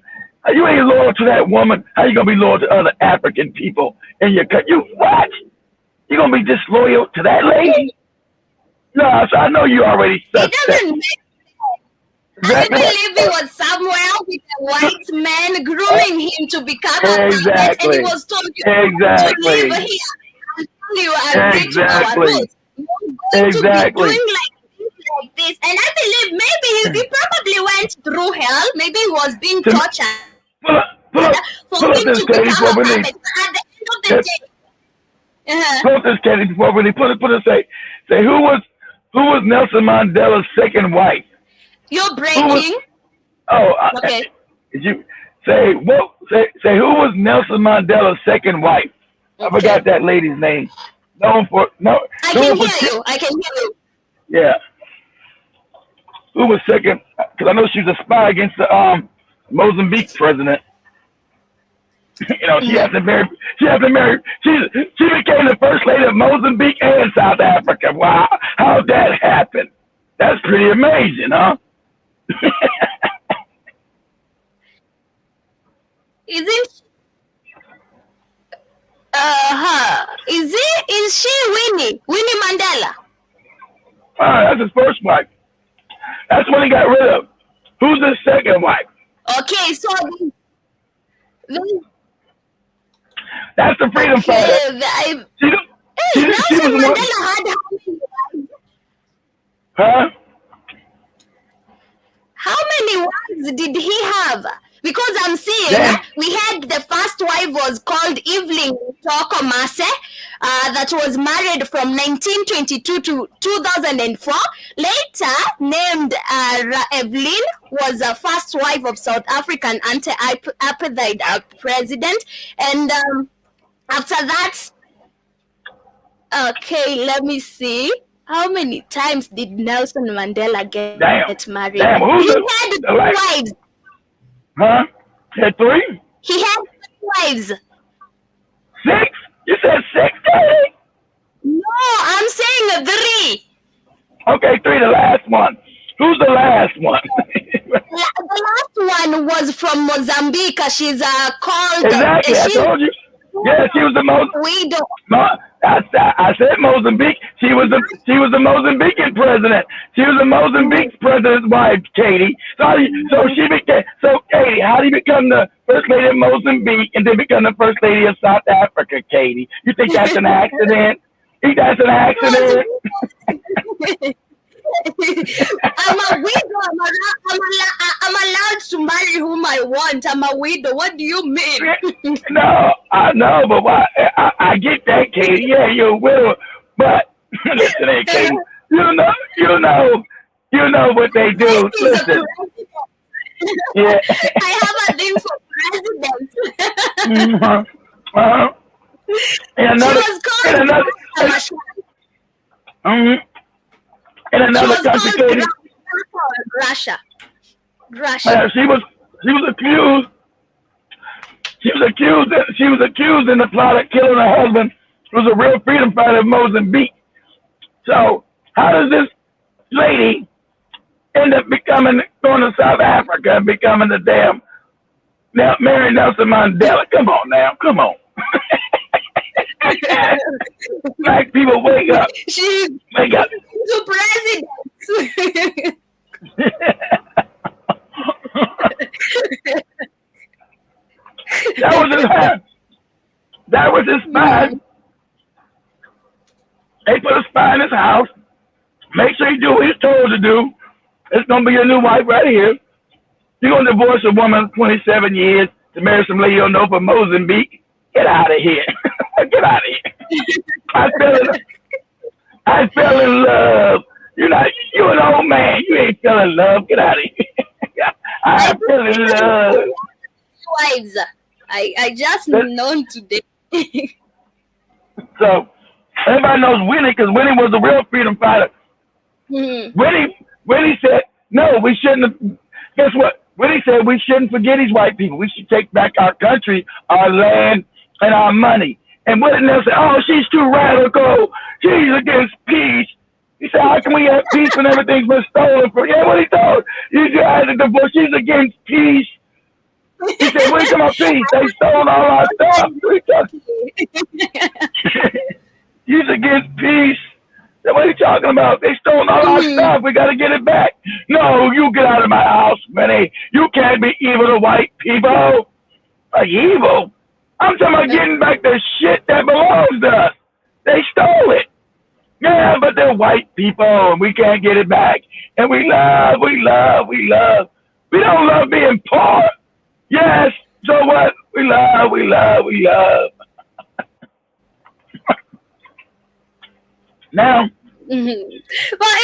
You ain't loyal to that woman. How you gonna be loyal to other African people in your country? You what? You gonna be disloyal to that lady? No, so I know you already suspect. It doesn't make sense. I believe he was somewhere with a white man grooming him to become a puppet, and he was told to leave here until you agree to our rules. You're going to be doing like this. And I believe maybe he probably went through hell. Maybe he was being tortured. Pull up this, Katie, before we leave. At the end of the day. Pull up this, Katie, before we leave. Put it. Say who was Nelson Mandela's second wife? You're breaking. Okay. Did you say what? Say who was Nelson Mandela's second wife? I forgot that lady's name. I can hear you. Yeah. Who was second? Because I know she was a spy against the Mozambique president. You know, she had to marry. She became the first lady of Mozambique and South Africa. Wow, how'd that happen? That's pretty amazing, huh? Is she Winnie Mandela? That's his first wife. That's when he got rid of. Who's his second wife? Okay, so that's the freedom fighter. Nelson Mandela had how many wives? Huh? How many wives did he have? Because I'm seeing we had the first wife was called Evelyn Tokomase, that was married from 1922 to 2004. Later named Evelyn, was the first wife of South African anti-apartheid president, and after that, okay, let me see. How many times did Nelson Mandela get married? Damn, he had 2 wives. Huh? He had 3? He had 3 wives. 6? You said 6, Daddy? No, I'm saying 3. Okay, 3, the last one. Who's the last one? The last one was from Mozambique. She's called... Exactly, I told you. Yeah, she was the most... We don't... No, I said Mozambique. She was the Mozambican president. She was the Mozambique president's wife, Katie. So Katie, how do you become the first lady of Mozambique and then become the first lady of South Africa, Katie? You think that's an accident? You think that's an accident? I'm a widow. I'm allowed to marry whom I want. I'm a widow. What do you mean? No, I know, but why? I get that, Katie. Yeah, you're a widow, but listen, here, Katie. You know what they do. Listen. Yeah. I have a thing for president. And another country, Katie. Russia. She was accused. She was accused in the plot of killing her husband, who was a real freedom fighter of Mozambique. So how does this lady end up going to South Africa and becoming the damn Now, Mary Nelson Mandela. Come on now. Come on. Black people, wake up. Wake up. The president. That was his hat. That was his spy. They put a spy in his house. Make sure he do what he's told to do. It's gonna be your new wife right here. You're gonna divorce a woman 27 years to marry some lady you don't know from Mozambique. Get out of here. Get out of here. I fell in love. You're an old man. You ain't fell in love. Get out of here. I fell in love. Wives. I just known today. So everybody knows Winnie because Winnie was the real freedom fighter. Winnie said, no, we shouldn't have. Guess what? Winnie said we shouldn't forget these white people. We should take back our country, our land, and our money. And Willie Nelson said, oh, she's too radical. She's against peace. He said, how can we have peace when everything's been stolen from? Yeah, what he told. You guys are divorced. She's against peace. He said, what are you talking about peace? They stole all our stuff. He's against peace. What are you talking about? They stole all our stuff. We got to get it back. No, you get out of my house, Minnie. You can't be evil to white people. Like evil? I'm talking about getting back the shit that belongs to us. They stole it. Yeah, but they're white people, and we can't get it back. And we love. We don't love being poor. Yes, so what? We love. Now. Well,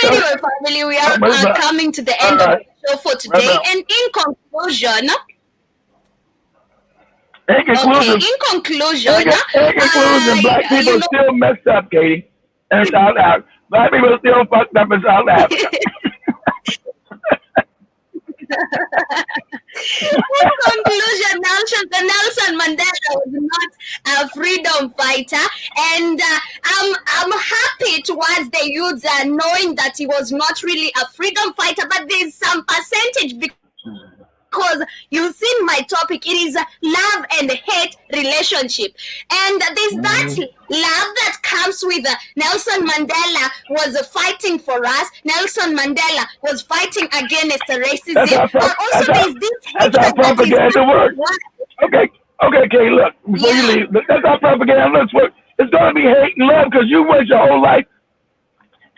anyway, family, we are coming to the end of the show for today. And in conclusion, black people still messed up, Katie. And South Africa. Black people still fucked up in South Africa. In conclusion, Nelson Mandela was not a freedom fighter, and I'm happy towards the youths knowing that he was not really a freedom fighter, but there's some percentage because you've seen my topic. It is a love and hate relationship, and there's that love that comes with Nelson Mandela was fighting for us. Nelson Mandela was fighting against racism. But also there's this hate that propaganda works. Okay, Katie, look, before you leave, that's how propaganda looks. It's going to be hate and love because you worked your whole life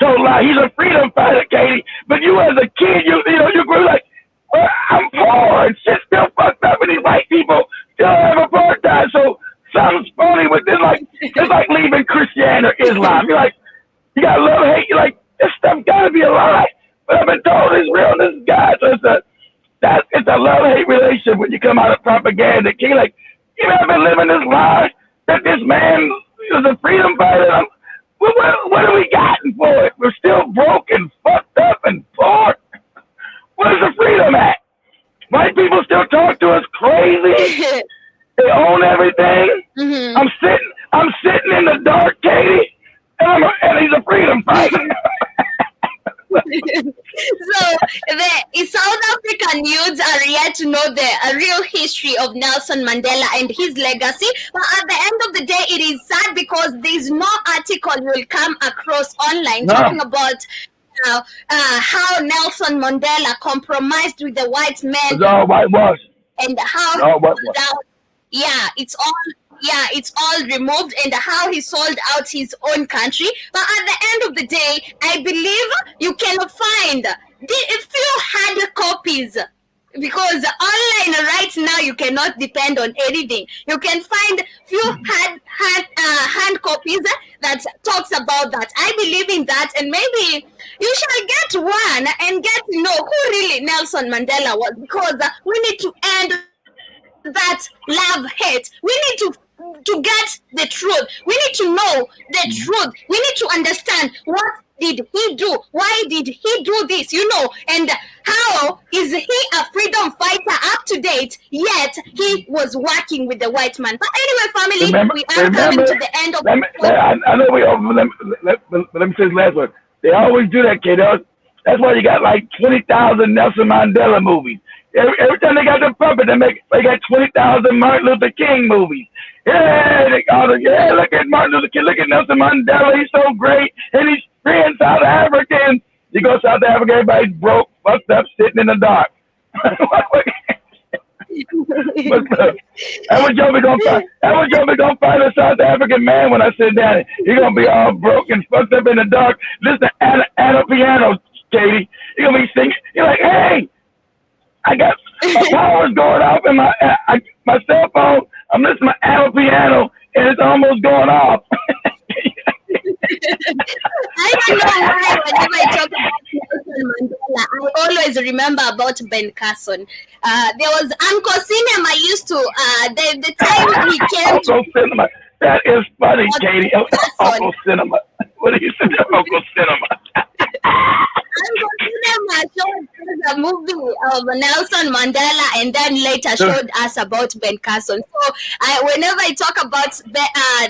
told lie. He's a freedom fighter, Katie. But you as a kid, you grew like, well, I'm poor and shit still fucked up and these white people still have apartheid. So something's funny with this. It's like leaving Christianity or Islam. You're like, you got a little hate. You're like, this stuff got to be a lie. But I've been told it's real. This guy. So it's a love-hate relationship when you come out of propaganda. You're like, you know, I've been living this lie that this man was a freedom fighter. What have we gotten for it? We're still broken, fucked up, and poor. Where's the freedom at? White people still talk to us crazy. They own everything. I'm sitting in the dark, Katie, and he's a freedom fighter. So the South African youths are yet to know the real history of Nelson Mandela and his legacy. But at the end of the day, it is sad because there's no article you will come across online talking about how Nelson Mandela compromised with the white man. It's all whitewash. And how it's all removed, and how he sold out his own country. But at the end of the day, I believe you cannot find a few hard copies, because online right now you cannot depend on anything. You can find few hand copies that talks about that. I believe in that, and maybe you shall get one and get to know who really Nelson Mandela was, because we need to end that love hate. We need to get the truth. We need to know the truth. We need to understand what did he do? Why did he do this? And how is he a freedom fighter up to date, yet he was working with the white man? But anyway, family, we are coming to the end of I know let me say this last one. They always do that, kid. That's why you got like 20,000 Nelson Mandela movies. Every time they got the puppet, they got 20,000 Martin Luther King movies. Yeah, look at Martin Luther King, look at Nelson Mandela, he's so great, and he's freeing South Africans. You go to South Africa, everybody's broke, fucked up, sitting in the dark. That was Joe gonna find a South African man when I sit down. He's gonna be all broken, fucked up in the dark. Listen to Anna piano, Katie. He's gonna be singing. You're like, hey, I got my power's going off in my cell phone. I'm listening to Anna piano and it's almost going off. I don't know why whenever I talk about Nelson Mandela, I always remember about Ben Carson. There was Uncle Cinema used to, the time he came Uncle Cinema. That is funny, Katie. Uncle Cinema. What do you say to Uncle Cinema? Uncle Cinema showed us a movie of Nelson Mandela and then later showed us about Ben Carson. So whenever I talk about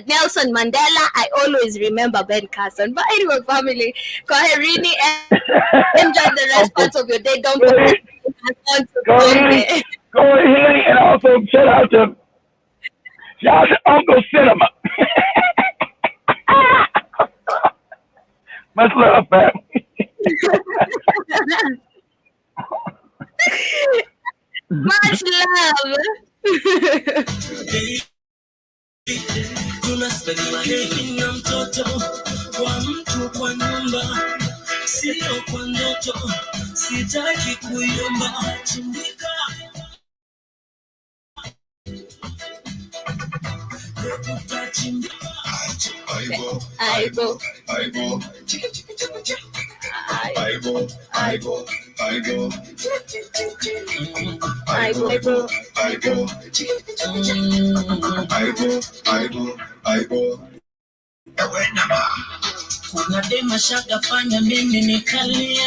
Nelson Mandela, I always remember Ben Carson. But anyway, family, go ahead, really enjoy the rest parts of your day. Don't forget go ahead and also shout out to Uncle Cinema. Much love, family. Much love. Tunaspendia mtoto kwa mtu kwa nyumba, sio kwa ndoto, sitaki kuyumba. Chimbika kuna dema shaka fanya mimi nikalia.